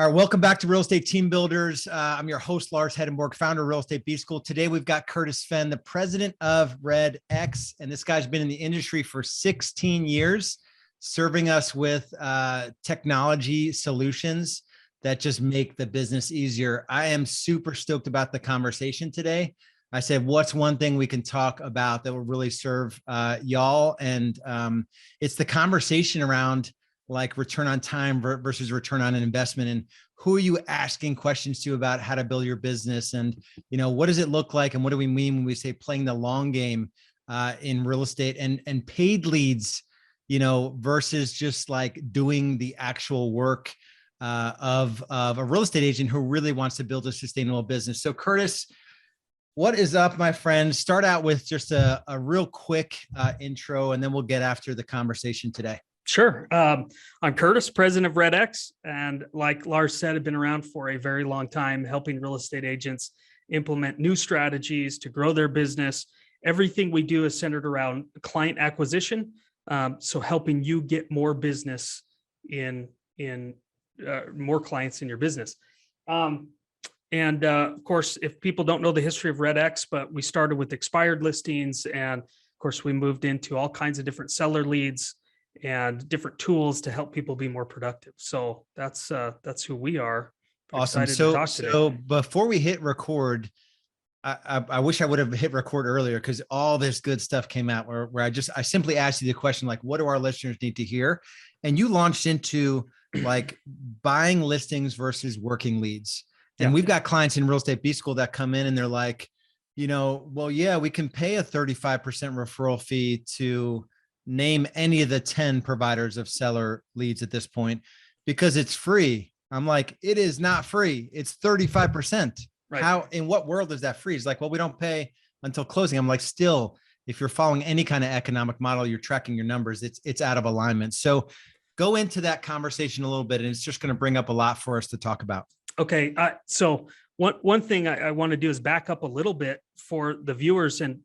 All right, welcome back to Real Estate Team Builders. I'm your host, Lars Hedenborg, founder of Real Estate B School. Today, we've got Curtis Fenn, the president of REDX, and this guy's been in the industry for 16 years, serving us with technology solutions that just make the business easier. I am super stoked about the conversation today. I said, what's one thing we can talk about that will really serve y'all? And it's the conversation around like return on time versus return on an investment, and who are you asking questions to about how to build your business, and what does it look like, and what do we mean when we say playing the long game in real estate, and paid leads, versus just like doing the actual work of a real estate agent who really wants to build a sustainable business. So Curtis, what is up, my friend? Start out with just a real quick intro, and then we'll get after the conversation today. Sure. I'm Curtis, president of REDX. And like Lars said, I've been around for a very long time, helping real estate agents implement new strategies to grow their business. Everything we do is centered around client acquisition. So helping you get more business in more clients in your business. Of course, if people don't know the history of REDX, but we started with expired listings. And of course, we moved into all kinds of different seller leads and different tools to help people be more productive. So that's who we are. Awesome. So before we hit record, I wish I would have hit record earlier, because all this good stuff came out where I simply asked you the question, like, what do our listeners need to hear? And you launched into like buying listings versus working leads. And we've got clients in Real Estate B School that come in and they're like, well, yeah, we can pay a 35% referral fee to name any of the 10 providers of seller leads at this point because it's free. I'm like, it is not free. It's 35%. Right. How, in what world is that free? It's like, well, we don't pay until closing. I'm like, still, if you're following any kind of economic model, you're tracking your numbers, it's out of alignment. So go into that conversation a little bit, and it's just going to bring up a lot for us to talk about. Okay. So one thing I want to do is back up a little bit for the viewers, and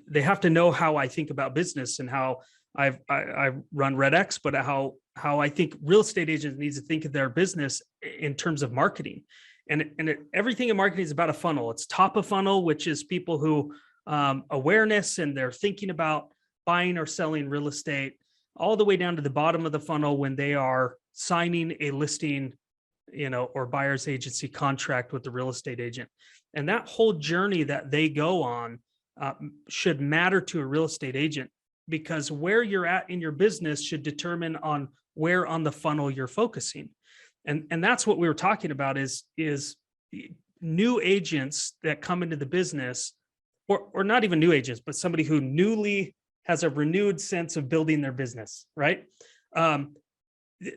they have to know how I think about business and how I run REDX, but how I think real estate agents need to think of their business in terms of marketing. Everything in marketing is about a funnel. It's top of funnel, which is people who awareness, and they're thinking about buying or selling real estate, all the way down to the bottom of the funnel when they are signing a listing, or buyer's agency contract with the real estate agent. And that whole journey that they go on should matter to a real estate agent, because where you're at in your business should determine on where on the funnel you're focusing. And that's what we were talking about is new agents that come into the business, or not even new agents, but somebody who newly has a renewed sense of building their business, right?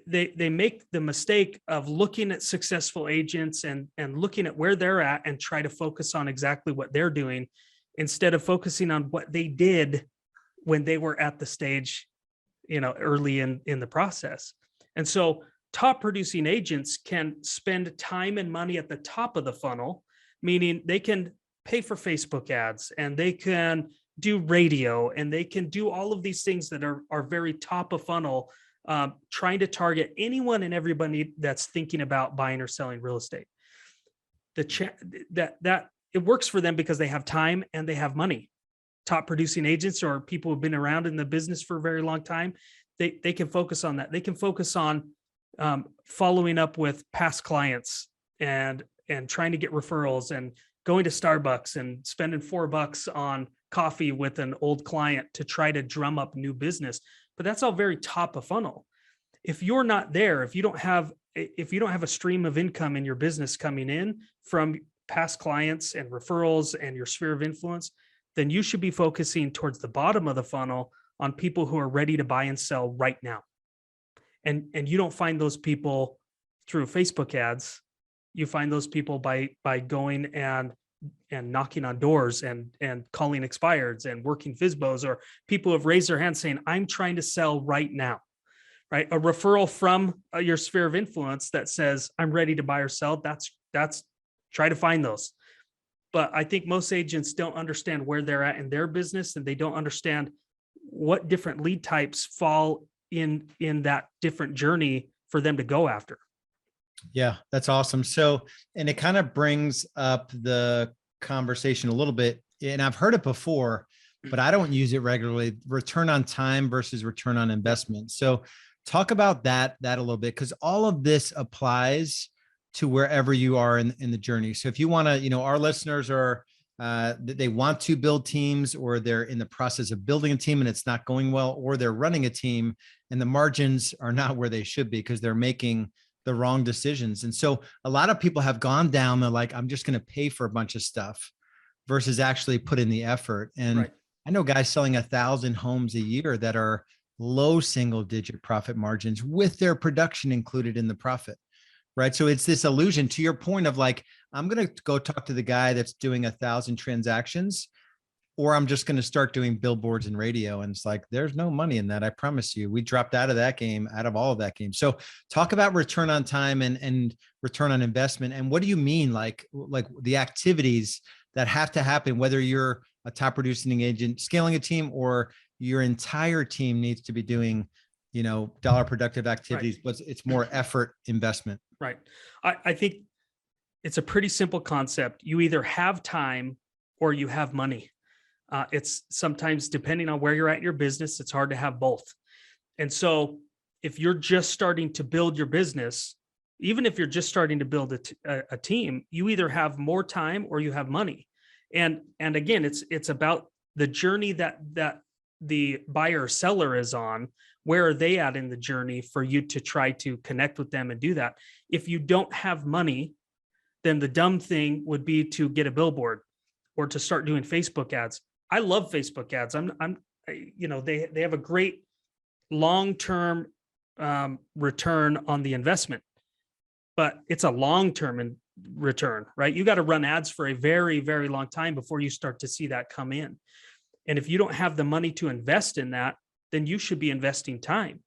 They make the mistake of looking at successful agents and looking at where they're at and try to focus on exactly what they're doing instead of focusing on what they did when they were at the stage, early in the process. And so top producing agents can spend time and money at the top of the funnel, meaning they can pay for Facebook ads, and they can do radio, and they can do all of these things that are very top of funnel, trying to target anyone and everybody that's thinking about buying or selling real estate. That it works for them because they have time and they have money. Top producing agents, or people who've been around in the business for a very long time, they can focus on that. They can focus on following up with past clients and trying to get referrals, and going to Starbucks and spending $4 on coffee with an old client to try to drum up new business. But that's all very top of funnel. If you're not there, if you don't have a stream of income in your business coming in from past clients and referrals and your sphere of influence, then you should be focusing towards the bottom of the funnel on people who are ready to buy and sell right now. And you don't find those people through Facebook ads. You find those people by going and knocking on doors and calling expireds and working FSBOs, or people who have raised their hands saying, I'm trying to sell right now, right? A referral from your sphere of influence that says, I'm ready to buy or sell. That's try to find those. But I think most agents don't understand where they're at in their business, and they don't understand what different lead types fall in that different journey for them to go after. Yeah, that's awesome. So, and it kind of brings up the conversation a little bit, and I've heard it before, but I don't use it regularly. Return on time versus return on investment. So, talk about that a little bit, because all of this applies to wherever you are in the journey. So, if you want to, our listeners are they want to build teams, or they're in the process of building a team and it's not going well, or they're running a team and the margins are not where they should be because they're making the wrong decisions. And so a lot of people have gone down, they're like, I'm just going to pay for a bunch of stuff versus actually put in the effort. And Right. I know guys selling 1,000 homes a year that are low single digit profit margins with their production included in the profit. Right. So it's this illusion, to your point, of like, I'm going to go talk to the guy that's doing 1,000 transactions, or I'm just going to start doing billboards and radio. And it's like, there's no money in that. I promise you, we dropped out of that game, out of all of that game. So talk about return on time and return on investment. And what do you mean? Like the activities that have to happen, whether you're a top producing agent scaling a team, or your entire team needs to be doing, dollar productive activities, but it's more effort investment. Right. I think it's a pretty simple concept. You either have time or you have money. It's sometimes, depending on where you're at in your business, it's hard to have both. And so if you're just starting to build your business, even if you're just starting to build a team, you either have more time or you have money. And again, it's about the journey that the buyer or seller is on. Where are they at in the journey for you to try to connect with them and do that? If you don't have money, then the dumb thing would be to get a billboard or to start doing Facebook ads. I love Facebook ads. They have a great long-term return on the investment, but it's a long-term return, right? You got to run ads for a very, very long time before you start to see that come in. And if you don't have the money to invest in that, then you should be investing time.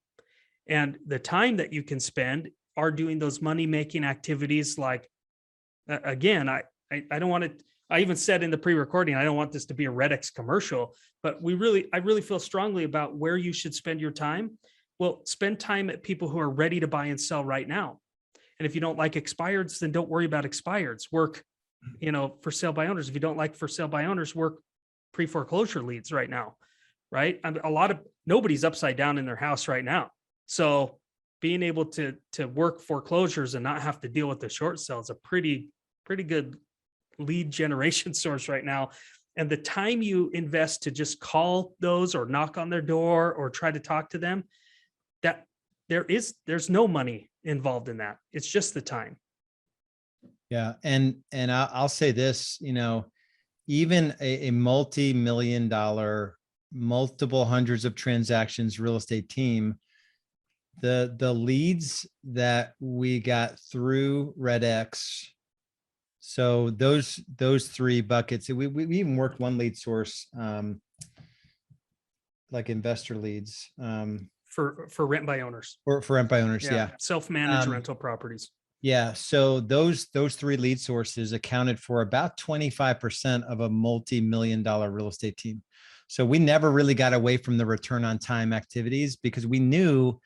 And the time that you can spend are doing those money-making activities. Like, again, I don't want to, I even said in the pre-recording, I don't want this to be a REDX commercial, but I really feel strongly about where you should spend your time. Well, spend time at people who are ready to buy and sell right now. And if you don't like expireds, then don't worry about expireds. Work, for sale by owners. If you don't like for sale by owners, work pre-foreclosure leads right now, right? Nobody's upside down in their house right now. So being able to work foreclosures and not have to deal with the short sale is a pretty good lead generation source right now. And the time you invest to just call those or knock on their door or try to talk to them, that there's no money involved in that. It's just the time. Yeah. And I'll say this, even a multi-million dollar, multiple hundreds of transactions real estate team, the leads that we got through REDX. So those three buckets, we even worked one lead source, like investor leads, for rent by owners, for rent by owners. Yeah. Self-managed rental properties. Yeah. So those three lead sources accounted for about 25% of a multi-million dollar real estate team. So we never really got away from the return on time activities, because we knew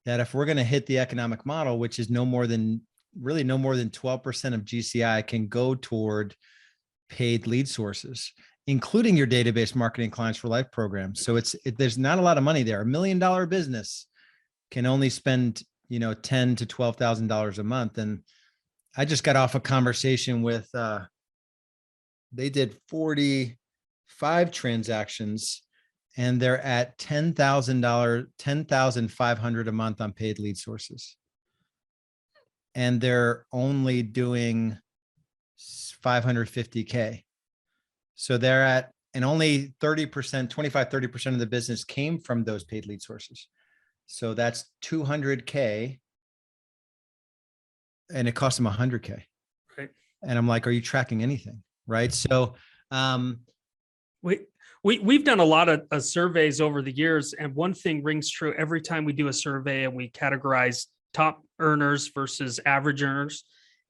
that if we're going to hit the economic model, which is no more than 12% of GCI can go toward paid lead sources, including your database marketing clients for life program. So there's not a lot of money there. $1 million business can only spend, $10,000 to $12,000 a month. And I just got off a conversation with, they did 45 transactions and they're at $10,000, $10,500 a month on paid lead sources. And they're only doing 550K. So they're at, and only 30%, 30% of the business came from those paid lead sources. So that's 200K. And it cost them 100K. Right. And I'm like, are you tracking anything? Right. So, we've done a lot of surveys over the years. And one thing rings true every time we do a survey and we categorize top earners versus average earners.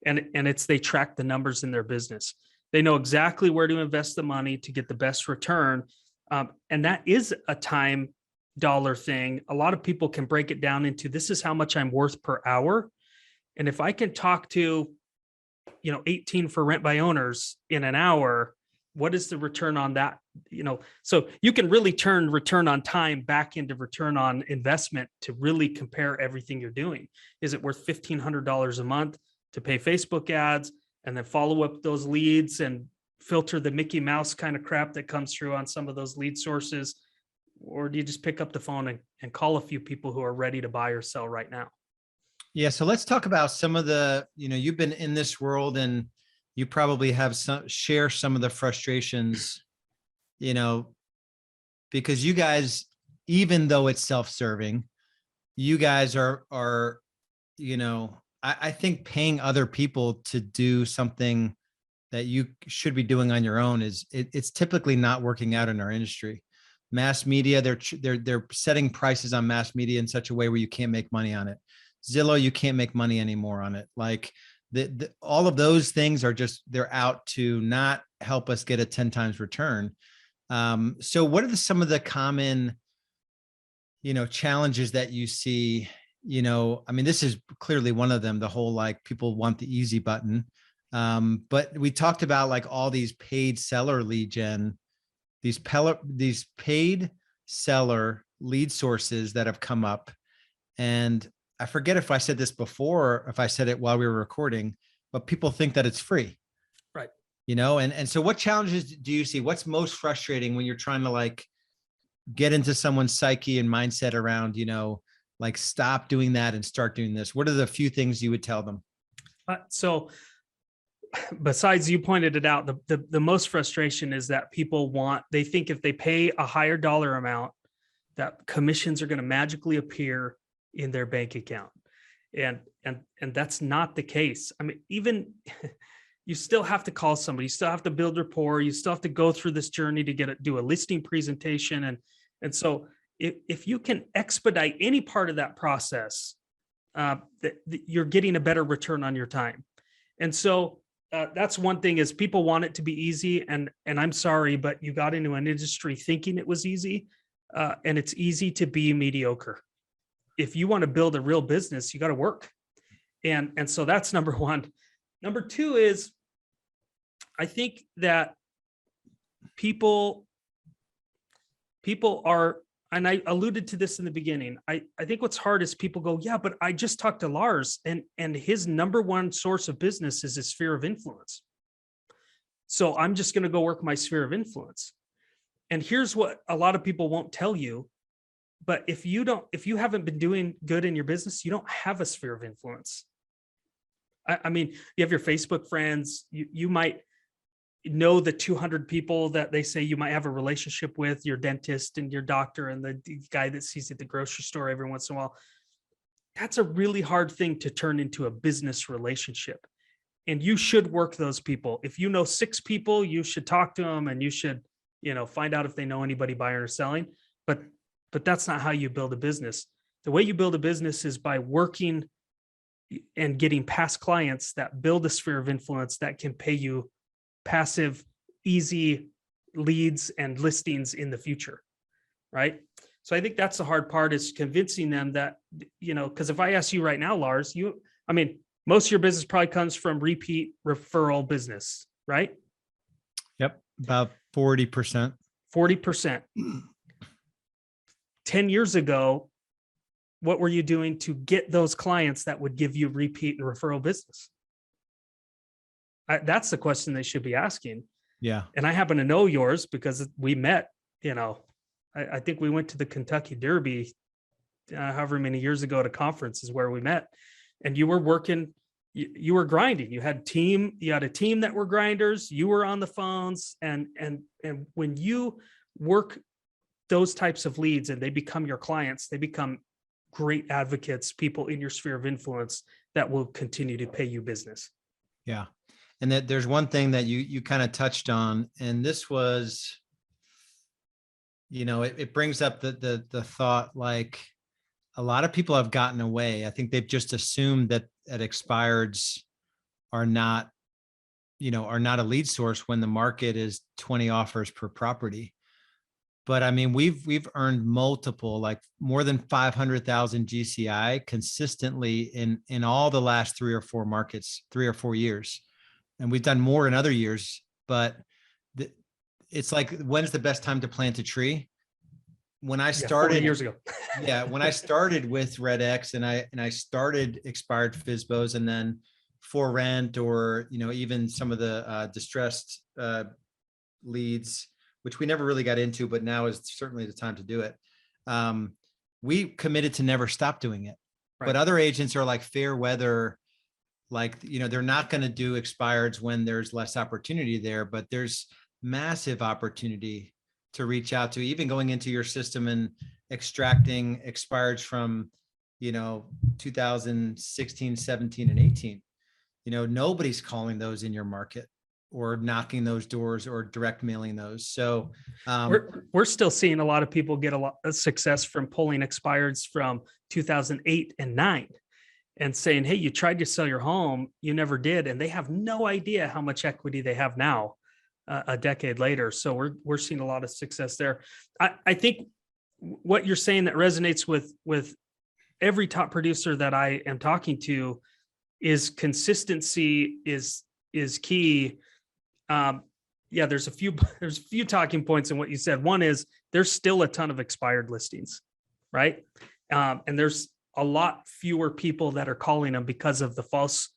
And it's, they track the numbers in their business. They know exactly where to invest the money to get the best return. And that is a time dollar thing. A lot of people can break it down into, this is how much I'm worth per hour. And if I can talk to, 18 for rent by owners in an hour, what is the return on that? So you can really turn return on time back into return on investment to really compare everything you're doing. Is it worth $1,500 a month to pay Facebook ads and then follow up those leads and filter the Mickey Mouse kind of crap that comes through on some of those lead sources? Or do you just pick up the phone and call a few people who are ready to buy or sell right now? Yeah. So let's talk about some of the, you've been in this world and you probably have share some of the frustrations, because you guys, even though it's self-serving, you guys are, I think paying other people to do something that you should be doing on your own it's typically not working out in our industry. Mass media, they're setting prices on mass media in such a way where you can't make money on it. Zillow, you can't make money anymore on it. Like all of those things are they're out to not help us get a 10 times return. So what are some of the common, challenges that you see? This is clearly one of them, the whole, like, people want the easy button. But we talked about like all these paid seller lead gen, these paid seller lead sources that have come up. And I forget if I said this before, or if I said it while we were recording, but people think that it's free. Right. And so what challenges do you see? What's most frustrating when you're trying to like get into someone's psyche and mindset around, like, stop doing that and start doing this? What are the few things you would tell them? So besides, you pointed it out, the most frustration is that they think if they pay a higher dollar amount, that commissions are going to magically appear in their bank account. And that's not the case. I mean, even you still have to call somebody, you still have to build rapport, you still have to go through this journey to do a listing presentation. And so if you can expedite any part of that process, you're getting a better return on your time. And so that's one thing, is people want it to be easy. And I'm sorry, but you got into an industry thinking it was easy, and it's easy to be mediocre. If you want to build a real business, you got to work. And so that's number one. Number two is, I think that people are, and I alluded to this in the beginning, I think what's hard is people go, yeah, but I just talked to Lars and his number one source of business is his sphere of influence. So I'm just going to go work my sphere of influence. And here's what a lot of people won't tell you. But if you haven't been doing good in your business, you don't have a sphere of influence. I mean, you have your Facebook friends, you might know the 200 people that they say you might have a relationship with, your dentist and your doctor and the guy that sees you at the grocery store every once in a while. That's a really hard thing to turn into a business relationship. And you should work those people. If you know 6 people, you should talk to them, and you should, find out if they know anybody buying or selling. But that's not how you build a business. The way you build a business is by working and getting past clients that build a sphere of influence that can pay you passive, easy leads and listings in the future, right? So I think that's the hard part, is convincing them that, because if I ask you right now, Lars, most of your business probably comes from repeat referral business, right? Yep. About 40%. 40%. 10 years ago, what were you doing to get those clients that would give you repeat and referral business? That's the question they should be asking. Yeah. And I happen to know yours because we met, I think we went to the Kentucky Derby, however many years ago, at a conference is where we met. And you were working, you were grinding. You had a team that were grinders. You were on the phones. And when you work those types of leads and they become your clients, they become great advocates, people in your sphere of influence that will continue to pay you business. Yeah. And that there's one thing that you kind of touched on, and this was, it brings up the thought, like, a lot of people have gotten away. I think they've just assumed that expireds are not a lead source when the market is 20 offers per property. But I mean, we've earned multiple, like more than 500,000 GCI consistently in all the last 3 or 4 years. And we've done more in other years, but it's like, when's the best time to plant a tree? When I 40 started years ago. yeah, when I started with REDX and I started expired FSBOs, and then for rent, or, even some of the distressed leads, which we never really got into, but now is certainly the time to do it. We committed to never stop doing it. Right. But other agents are like fair weather, like, they're not going to do expireds when there's less opportunity there, but there's massive opportunity to reach out to, even going into your system and extracting expireds from, 2016, 17, and 18. Nobody's calling those in your market, or knocking those doors, or direct mailing those. So we're still seeing a lot of people get a lot of success from pulling expireds from 2008 and 9 and saying, hey, you tried to sell your home, you never did. And they have no idea how much equity they have now, a decade later. So we're seeing a lot of success there. I think what you're saying that resonates with every top producer that I am talking to is consistency is key. Yeah, there's a few talking points in what you said. One is there's still a ton of expired listings, right? And there's a lot fewer people that are calling them because of the false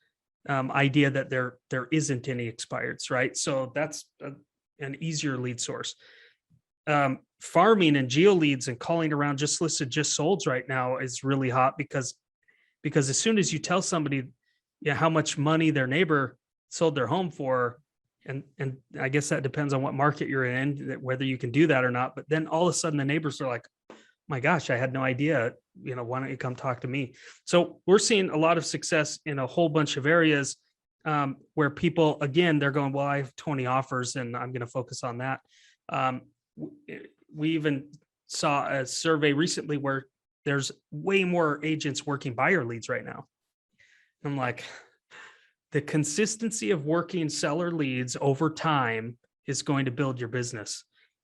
idea that there isn't any expireds, right? So that's an easier lead source. Farming and geo leads and calling around just listed, just solds right now is really hot because as soon as you tell somebody, how much money their neighbor sold their home for, and I guess that depends on what market you're in, whether you can do that or not. But then all of a sudden the neighbors are like, my gosh, I had no idea, why don't you come talk to me? So we're seeing a lot of success in a whole bunch of areas where people, again, they're going, well, I have 20 offers and I'm going to focus on that. We even saw a survey recently where there's way more agents working buyer leads right now. I'm like, the consistency of working seller leads over time is going to build your business.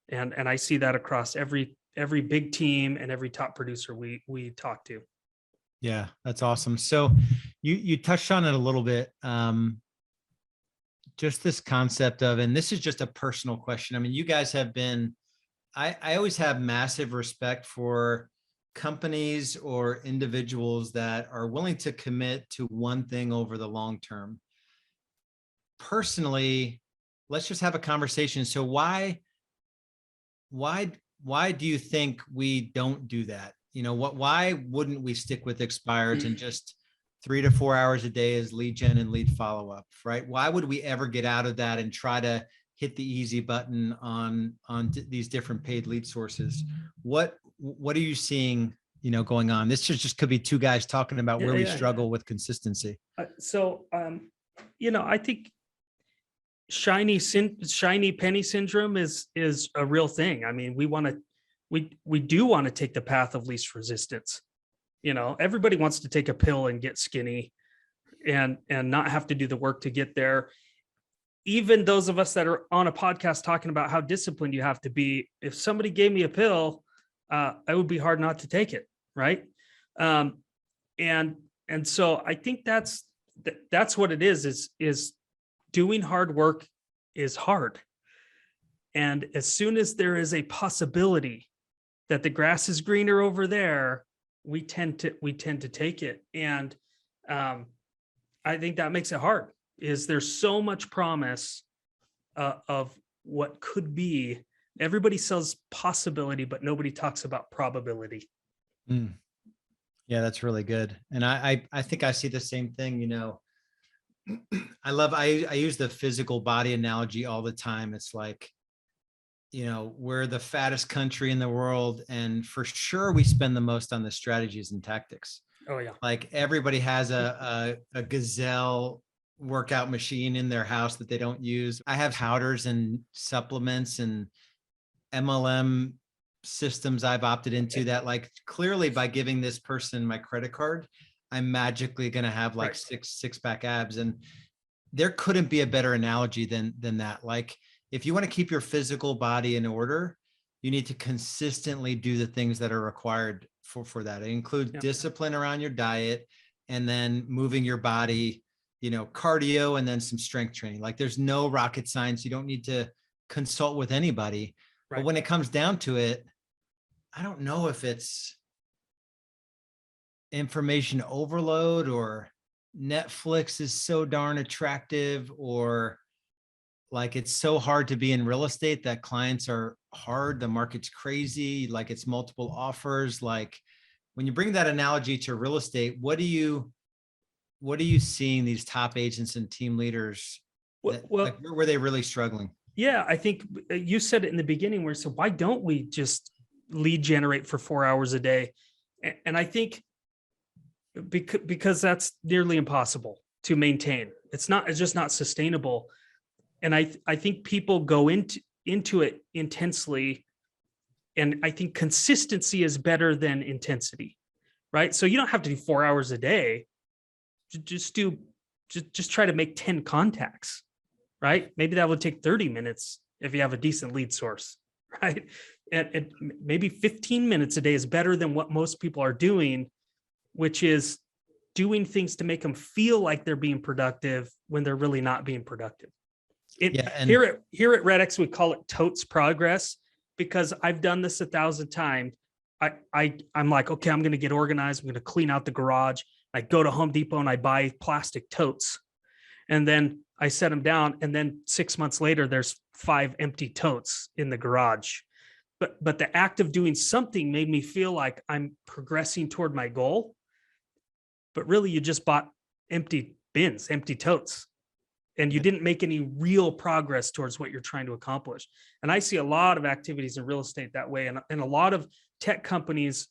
And I see that across every big team and every top producer we talk to. Yeah, that's awesome. So you touched on it a little bit. Just this concept of, and this is just a personal question. I mean, you guys have been, I always have massive respect for companies or individuals that are willing to commit to one thing over the long term. Personally, let's just have a conversation. So why do you think we don't do that? Why wouldn't we stick with expireds and just 3 to 4 hours a day as lead gen and lead follow-up, right? Why would we ever get out of that and try to hit the easy button on these different paid lead sources? What are you seeing, going on? This just could be two guys talking about where we struggle with consistency. I think shiny penny syndrome is a real thing. I mean, we do want to take the path of least resistance. Everybody wants to take a pill and get skinny and not have to do the work to get there. Even those of us that are on a podcast talking about how disciplined you have to be, if somebody gave me a pill, it would be hard not to take it. Right. And so I think that's what it is doing hard work is hard. And as soon as there is a possibility that the grass is greener over there, we tend to take it. And I think that makes it hard. There's so much promise of what could be. Everybody sells possibility, but nobody talks about probability. Mm. Yeah, that's really good. And I think I see the same thing. I use the physical body analogy all the time. It's like, we're the fattest country in the world, and for sure we spend the most on the strategies and tactics. Oh yeah. Like everybody has a gazelle workout machine in their house that they don't use. I have powders and supplements and MLM systems I've opted into that, like, clearly by giving this person my credit card, I'm magically going to have like six-pack abs. And there couldn't be a better analogy than that. Like, if you want to keep your physical body in order, you need to consistently do the things that are required for that. It includes discipline around your diet, and then moving your body, cardio, and then some strength training. Like, there's no rocket science. You don't need to consult with anybody. Right. But when it comes down to it, I don't know if it's information overload, or Netflix is so darn attractive, or like it's so hard to be in real estate that clients are hard. The market's crazy. Like, it's multiple offers. Like, when you bring that analogy to real estate, what are you seeing these top agents and team leaders? Like, where were they really struggling? Yeah, I think you said it in the beginning where you said, why don't we just lead generate for 4 hours a day? And I think because that's nearly impossible to maintain. It's just not sustainable. And I think people go into it intensely. And I think consistency is better than intensity, right? So you don't have to do 4 hours a day. Just try to make 10 contacts, right? Maybe that would take 30 minutes if you have a decent lead source, right? And maybe 15 minutes a day is better than what most people are doing, which is doing things to make them feel like they're being productive when they're really not being productive. Here at REDX, we call it totes progress, because I've done this 1,000 times. I'm like, okay, I'm going to get organized. I'm going to clean out the garage. I go to Home Depot and I buy plastic totes, and then I set them down. And then 6 months later, there's 5 empty totes in the garage. But the act of doing something made me feel like I'm progressing toward my goal. But really, you just bought empty bins, empty totes, and you didn't make any real progress towards what you're trying to accomplish. And I see a lot of activities in real estate that way, and a lot of tech companies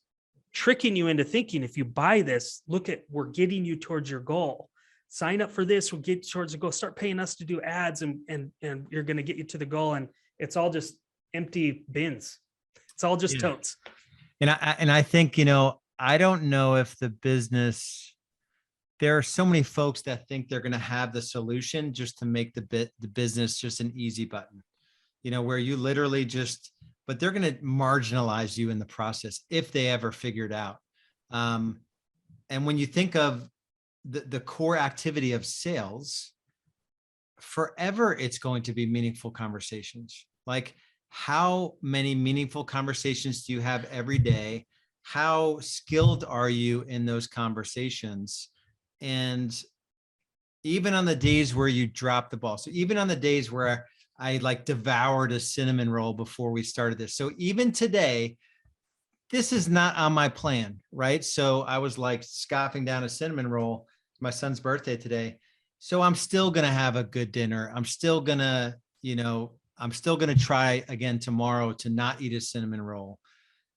tricking you into thinking, if you buy this, we're getting you towards your goal. Sign up for this, we'll get you towards the goal. Start paying us to do ads, and you're going to get you to the goal. And it's all just empty bins. It's all just totes. And I think, I don't know if the business, there are so many folks that think they're going to have the solution just to make the business just an easy button, where you literally but they're going to marginalize you in the process if they ever figure it out. And when you think of the core activity of sales, forever, it's going to be meaningful conversations. Like, how many meaningful conversations do you have every day? How skilled are you in those conversations? And even on the days where you drop the ball. So even on the days where I devoured a cinnamon roll before we started this. So even today, this is not on my plan, right? So I was scoffing down a cinnamon roll. My son's birthday today. So I'm still going to have a good dinner. I'm still going to, try again tomorrow to not eat a cinnamon roll.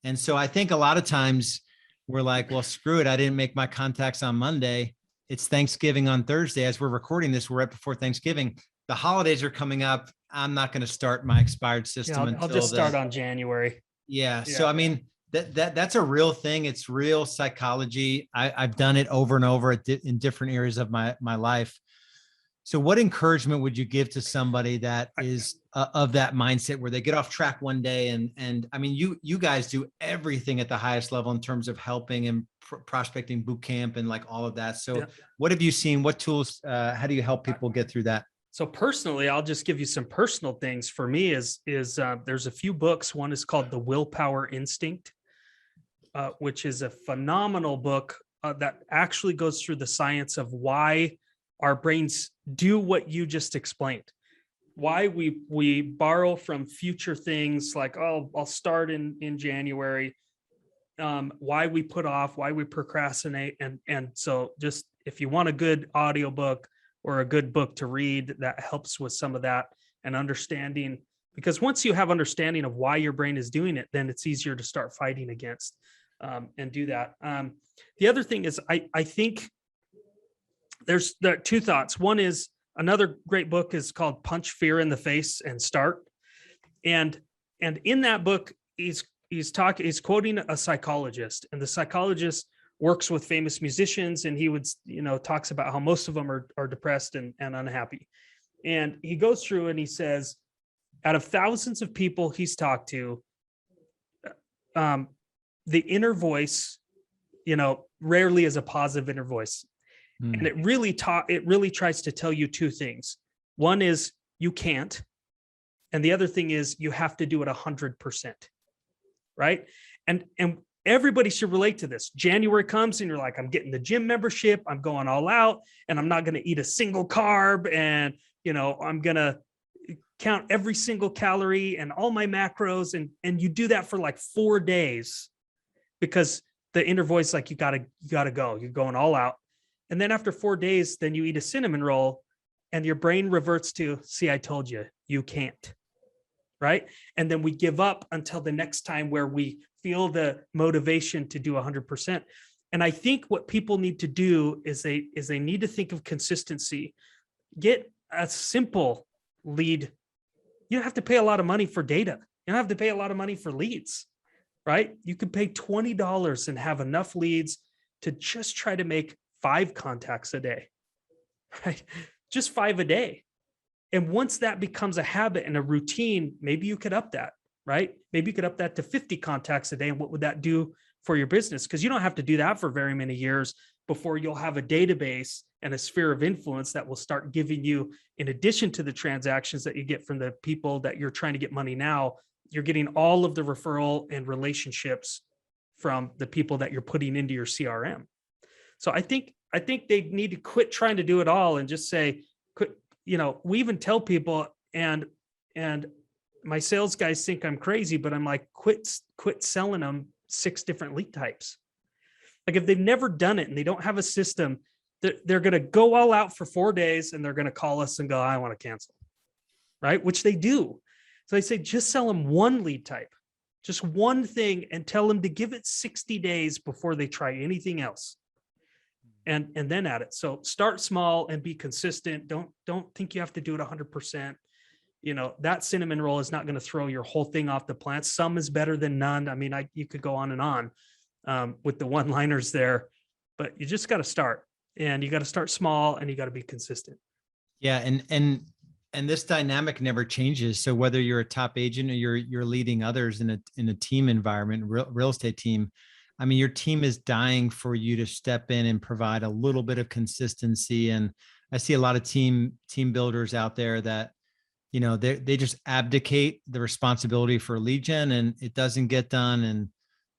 And so I think a lot of times we're like, well, screw it. I didn't make my contacts on Monday. It's Thanksgiving on Thursday. As we're recording this, we're right before Thanksgiving. The holidays are coming up. I'm not going to start my expired system I'll just start on January. Yeah. So, I mean, that's a real thing. It's real psychology. I've done it over and over in different areas of my life. So what encouragement would you give to somebody that is of that mindset where they get off track one day? And I mean, you guys do everything at the highest level in terms of helping and prospecting boot camp and all of that. So what have you seen? What tools, how do you help people get through that? So personally, I'll just give you some personal things. For me is there's a few books. One is called The Willpower Instinct, which is a phenomenal book that actually goes through the science of why our brains do what you just explained. Why we borrow from future things like, oh, I'll start in January. Why we put off, why we procrastinate. And so just if you want a good audiobook or a good book to read that helps with some of that and understanding, because once you have understanding of why your brain is doing it, then it's easier to start fighting against and do that. The other thing is I think there are two thoughts. One is another great book is called Punch Fear in the Face and Start. And in that book, he's quoting a psychologist, and the psychologist works with famous musicians, and he would, talks about how most of them are depressed and unhappy. And he goes through and he says, out of thousands of people he's talked to, the inner voice, rarely is a positive inner voice. And it really tries to tell you two things. One is you can't. And the other thing is you have to do it 100%. Right. And everybody should relate to this. January comes and you're like, I'm getting the gym membership. I'm going all out and I'm not going to eat a single carb. And, I'm going to count every single calorie and all my macros. And you do that for like 4 days because the inner voice, like, you gotta go, you're going all out. And then after 4 days, then you eat a cinnamon roll and your brain reverts to, see, I told you, you can't. Right. And then we give up until the next time where we feel the motivation to do 100%. And I think what people need to do is they need to think of consistency. Get a simple lead. You don't have to pay a lot of money for data. You don't have to pay a lot of money for leads, right? You could pay $20 and have enough leads to just try to make 5 contacts a day, right? Just 5 a day. And once that becomes a habit and a routine, maybe you could up that, right? Maybe you could up that to 50 contacts a day. And what would that do for your business? Because you don't have to do that for very many years before you'll have a database and a sphere of influence that will start giving you, in addition to the transactions that you get from the people that you're trying to get money now, you're getting all of the referral and relationships from the people that you're putting into your CRM. So I think they need to quit trying to do it all and just say, quit. We even tell people, and my sales guys think I'm crazy, but I'm like, quit selling them 6 different lead types. Like, if they've never done it and they don't have a system, they're going to go all out for 4 days and they're going to call us and go, I want to cancel. Right. Which they do. So I say, just sell them 1 lead type, just one thing, and tell them to give it 60 days before they try anything else. And then add it. So start small and be consistent. Don't think you have to do it 100%. That cinnamon roll is not going to throw your whole thing off the plant. Some is better than none. I mean, you could go on and on with the one-liners there, but you just got to start, and you got to start small, and you got to be consistent. Yeah. And this dynamic never changes. So whether you're a top agent or you're leading others in a team environment, real estate team, I mean, your team is dying for you to step in and provide a little bit of consistency. And I see a lot of team builders out there that, they just abdicate the responsibility for lead gen, and it doesn't get done, and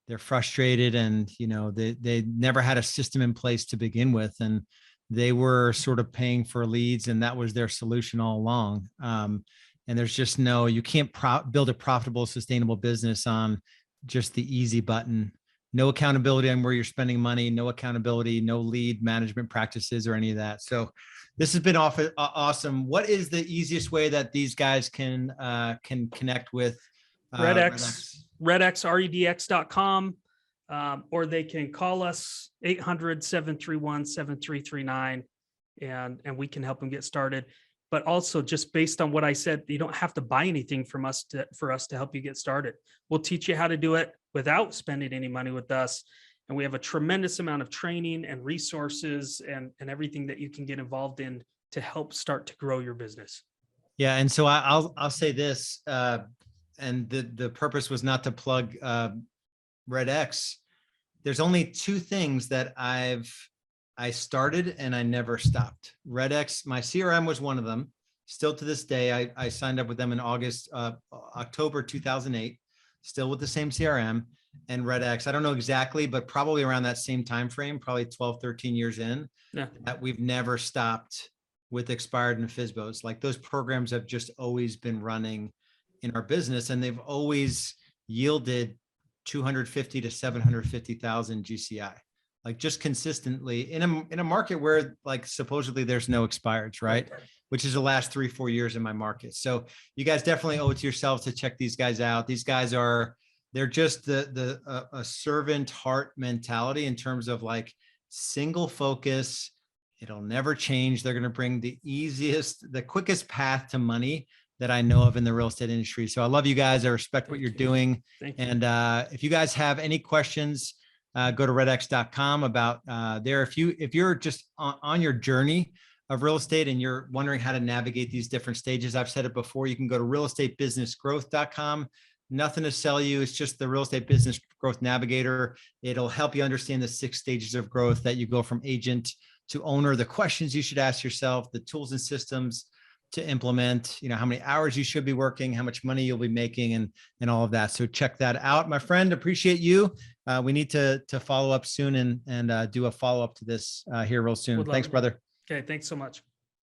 they're frustrated, and, they never had a system in place to begin with. And they were sort of paying for leads, and that was their solution all along. And there's just you can't build a profitable, sustainable business on just the easy button. No accountability on where you're spending money, no accountability, no lead management practices or any of that. So this has been awesome. What is the easiest way that these guys can connect with REDX, REDX.com, or they can call us 800-731-7339, and we can help them get started. But also, just based on what I said, you don't have to buy anything from us for us to help you get started. We'll teach you how to do it without spending any money with us. And we have a tremendous amount of training and resources and everything that you can get involved in to help start to grow your business. Yeah. And so I'll say this, and the purpose was not to plug REDX. There's only 2 things that I started and I never stopped. REDX, my CRM was one of them. Still to this day, I signed up with them in October 2008, still with the same CRM, and REDX. I don't know exactly, but probably around that same time frame, probably 12, 13 years in, that we've never stopped with expired and FSBOs. Like, those programs have just always been running in our business, and they've always yielded 250 to 750,000 GCI. Like, just consistently in a market where, like, supposedly there's no expireds, right? Which is the last 3-4 years in my market. So you guys definitely owe it to yourselves to check these guys out. These guys they're just a servant heart mentality in terms of, like, single focus. It'll never change. They're going to bring the quickest path to money that I know of in the real estate industry. So I love you guys. I respect what you're doing. And if you guys have any questions, go to redx.com about there. If you're just on your journey of real estate and you're wondering how to navigate these different stages, I've said it before, you can go to realestatebusinessgrowth.com. Nothing to sell you. It's just the Real Estate Business Growth Navigator. It'll help you understand the 6 stages of growth that you go from agent to owner, the questions you should ask yourself, the tools and systems to implement, how many hours you should be working, how much money you'll be making, and all of that. So check that out, my friend. Appreciate you. We need to follow up soon and do a follow up to this here real soon. Thanks, brother. Okay. Thanks so much.